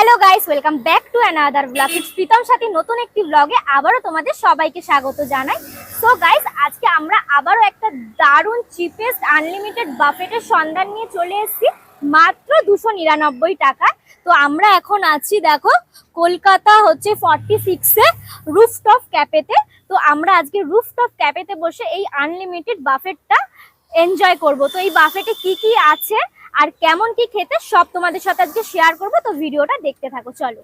Hello guys, welcome back to another blog. It's Pritam Sathi নতুন একটি ব্লগে আবারও তোমাদের সবাইকে স্বাগত জানাই। সো গাইস, আজকে আমরা আবারও একটা দারুণ চিপেস্ট আনলিমিটেড বাফেটের সন্ধান নিয়ে চলে এসেছি মাত্র 299 টাকা। তো আমরা এখন আছি দেখো কলকাতা 46-এ রুফটপ ক্যাফেতে। তো আমরা আজকে রুফটপ ক্যাফেতে বসে এই আনলিমিটেড বাফেটটা এনজয় করব। তো এই বাফেটে কি কি আছে আর কেমন কি খেতে সব তোমাদের সাথে আজকে শেয়ার করবো, তো ভিডিওটা দেখতে থাকো চলো।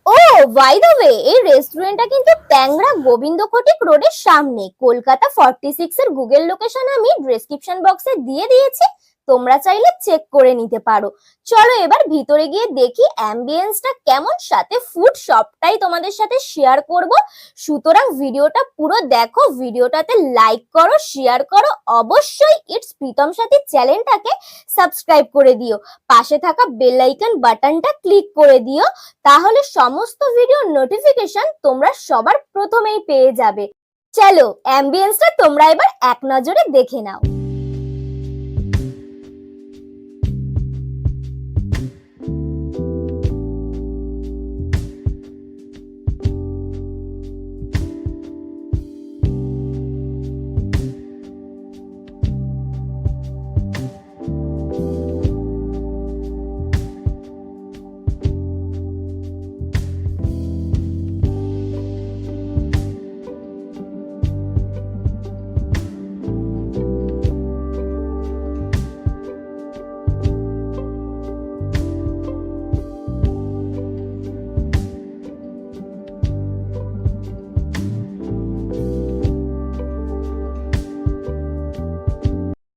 ও বাই দ্য ওয়ে, এই রেস্টুরেন্টটা কিন্তু ট্যাংরা গোবিন্দ খটিক রোডের সামনে, কলকাতা 46 এর গুগল লোকেশন আমি ডেসক্রিপশন বক্সে দিয়ে দিয়েছি, তোমরা চাইলে চেক করে নিতে পারো। চলো এবার ভিতরে গিয়ে দেখি অ্যাম্বিয়েন্সটা কেমন, সাথে ফুড সবটাই তোমাদের সাথে শেয়ার করব। সুতরাং ভিডিওটা পুরো দেখো, ভিডিওটাতে লাইক করো, শেয়ার করো, অবশ্যই ইটস প্রীতম সাথী চ্যানেলটাকে সাবস্ক্রাইব করে দিও, পাশে থাকা বেল আইকন বাটনটা ক্লিক করে দিও, তাহলে সমস্ত ভিডিও নোটিফিকেশন তোমরা সবার প্রথমেই পেয়ে যাবে। চলো অ্যাম্বিয়েন্সটা তোমরা এবার এক নজরে দেখে নাও।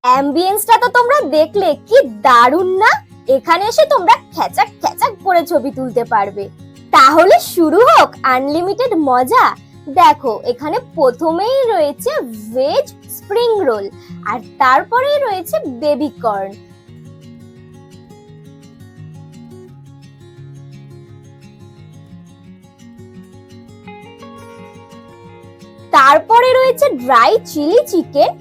অ্যাম্বিয়েন্সটা তো তোমরা দেখলে, কি দারুণ না? এখানে এসে তোমরা খেচাক খেচাক করে ছবি তুলতে পারবে। তাহলে শুরু হোক আনলিমিটেড মজা। দেখো এখানে প্রথমেই রয়েছে ভেজ স্প্রিং রোল, আর তারপরেই রয়েছে বেবি কর্ন। তারপরে রয়েছে ড্রাই চিলি চিকেন,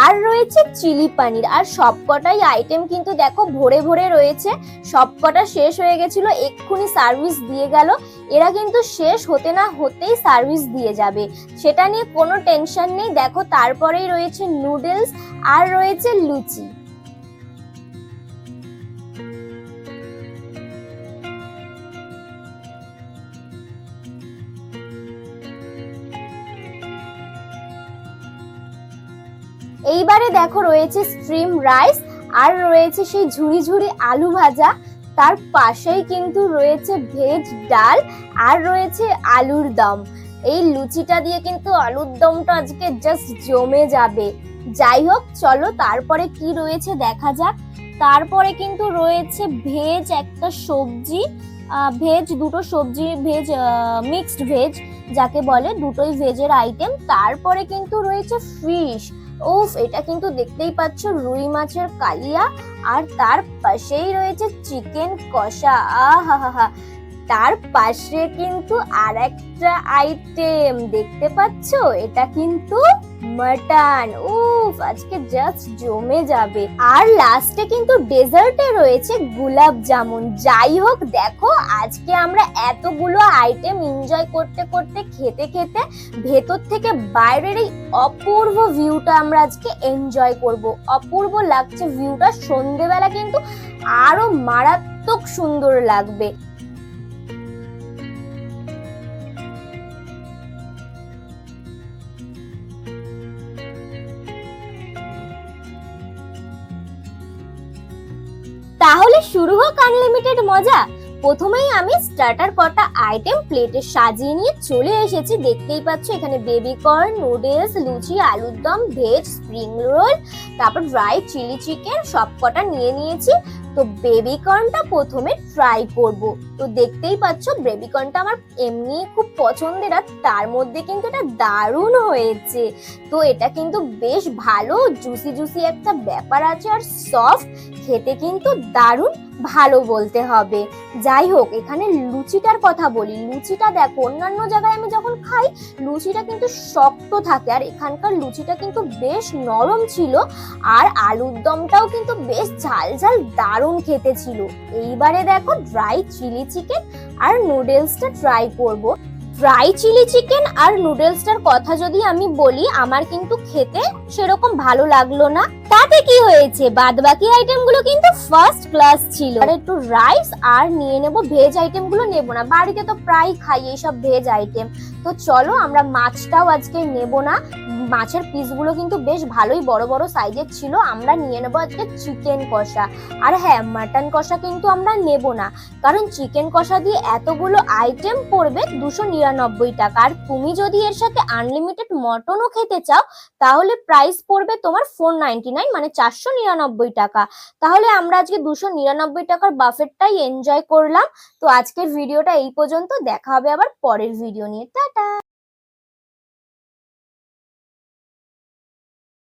আর রয়েছে চিলি পনির। আর সবকটাই আইটেম কিন্তু দেখো ভরে ভরে রয়েছে, সবকটা শেষ হয়ে গেছিল, এক্ষুনি সার্ভিস দিয়ে গেল। এরা কিন্তু শেষ হতে না হতেই সার্ভিস দিয়ে যাবে, সেটা নিয়ে কোনো টেনশন নেই। দেখো তারপরেই রয়েছে নুডলস, আর রয়েছে লুচি। এইবারে দেখো রয়েছে স্ট্রিম রাইস, আর রয়েছে সেই ঝুরি ঝুরি আলু ভাজা, তার পাশেই কিন্তু রয়েছে ভেজ ডাল, আর রয়েছে আলুর দম। এই লুচিটা দিয়ে কিন্তু আলুর দমটা আজকে জাস্ট জমে যাবে। যাই হোক চলো তারপরে কি রয়েছে দেখা যাক। তারপরে কিন্তু রয়েছে ভেজ একটা সবজি, ভেজ দুটো সবজি, ভেজ মিক্সড ভেজ যাকে বলে, দুটোই ভেজের আইটেম। তারপরে কিন্তু রয়েছে ফিশ, উফ এটা কিন্তু দেখতেই পাচ্ছ রুই মাছের কালিয়া, আর তার পাশেই রয়েছে চিকেন কষা। আহা, তার পাশে কিন্তু আর একটা আইটেম দেখতে পাচ্ছ, এটা কিন্তু মাটন। উফ আজকে জাস্ট জমে যাবে। আর লাস্টে কিন্তু ডেজার্টে রয়েছে গোলাপ জামুন। যাই হোক দেখো আজকে আমরা এতগুলো আইটেম এনজয় করতে করতে, খেতে খেতে, ভেতর থেকে বাইরের এই অপূর্ব ভিউটা আমরা আজকে এনজয় করব। অপূর্ব লাগছে ভিউটা, সন্ধেবেলা কিন্তু আরো মারাত্মক সুন্দর লাগবে। তাহলে শুরু হোক আনলিমিটেড মজা। প্রথমেই আমি স্টার্টার কটা আইটেম প্লেটে সাজিয়ে নিয়ে চলে এসেছি, দেখতেই পাচ্ছ এখানে বেবি কর্ন, নুডলস, লুচি, আলুর দম, ভেজ স্প্রিং রোল, তারপর ড্রাই চিলি চিকেন, সব কটা নিয়ে নিয়েছি। তো বেবি কর্নটা প্রথমে ট্রাই করব। তো দেখতেই পাচ্ছ বেবি কর্নটা আমার এমনি খুব পছন্দের, আর তার মধ্যে কিন্তু এটা দারুণ হয়েছে। তো এটা কিন্তু বেশ ভালো জুসি জুসি একটা ব্যাপার আছে, আর সফট, খেতে কিন্তু দারুণ। ভালো বলতে হবে। যাই হোক, এখানে লুচিটার কথা বলি। লুচিটা দেখো, অন্যান্য জায়গায় আমি যখন খাই লুচিটা কিন্তু শক্ত থাকে, আর এখানকার লুচিটা কিন্তু বেশ নরম ছিল। আর আলুর দমটাও কিন্তু বেশ ঝাল ঝাল, দারুণ খেতে ছিল। এইবারে দেখো ড্রাই চিলি চিকেন আর নুডলসটা ট্রাই করব। ড্রাই চিলি চিকেন আর নুডলসটার কথা যদি আমি বলি, আমার কিন্তু খেতে সেরকম ভালো লাগলো না। তাতে কি হয়েছে, বাদবাকি আইটেমগুলো কিন্তু ফার্স্ট ক্লাস ছিল। আর একটু রাইস আর নিয়ে নেব, ভেজ আইটেমগুলো নেব না, বাড়িতে তো প্রায় খাই এইসব ভেজ আইটেম। তো চলো আমরা মাছটাও আজকে নেব না। মাছের পিসগুলো কিন্তু বেশ ভালোই বড় বড় সাইজের ছিল। আমরা নিয়ে নেব আজকে চিকেন কষা। আর হ্যাঁ, মাটন কষা কিন্তু আমরা নেব না, কারণ চিকেন কষা দিয়ে এতগুলো আইটেম পড়বে 299 টাকা। আর তুমি যদি এর সাথে আনলিমিটেড মটনও খেতে চাও, তাহলে প্রাইস পড়বে তোমার 499, মানে 499 টাকা। তাহলে আমরা আজকে 299 টাকার বাফেটটাই এনজয় করলাম। তো আজকের ভিডিওটা এই পর্যন্ত, দেখা হবে আবার পরের ভিডিও নিয়ে। টাটা।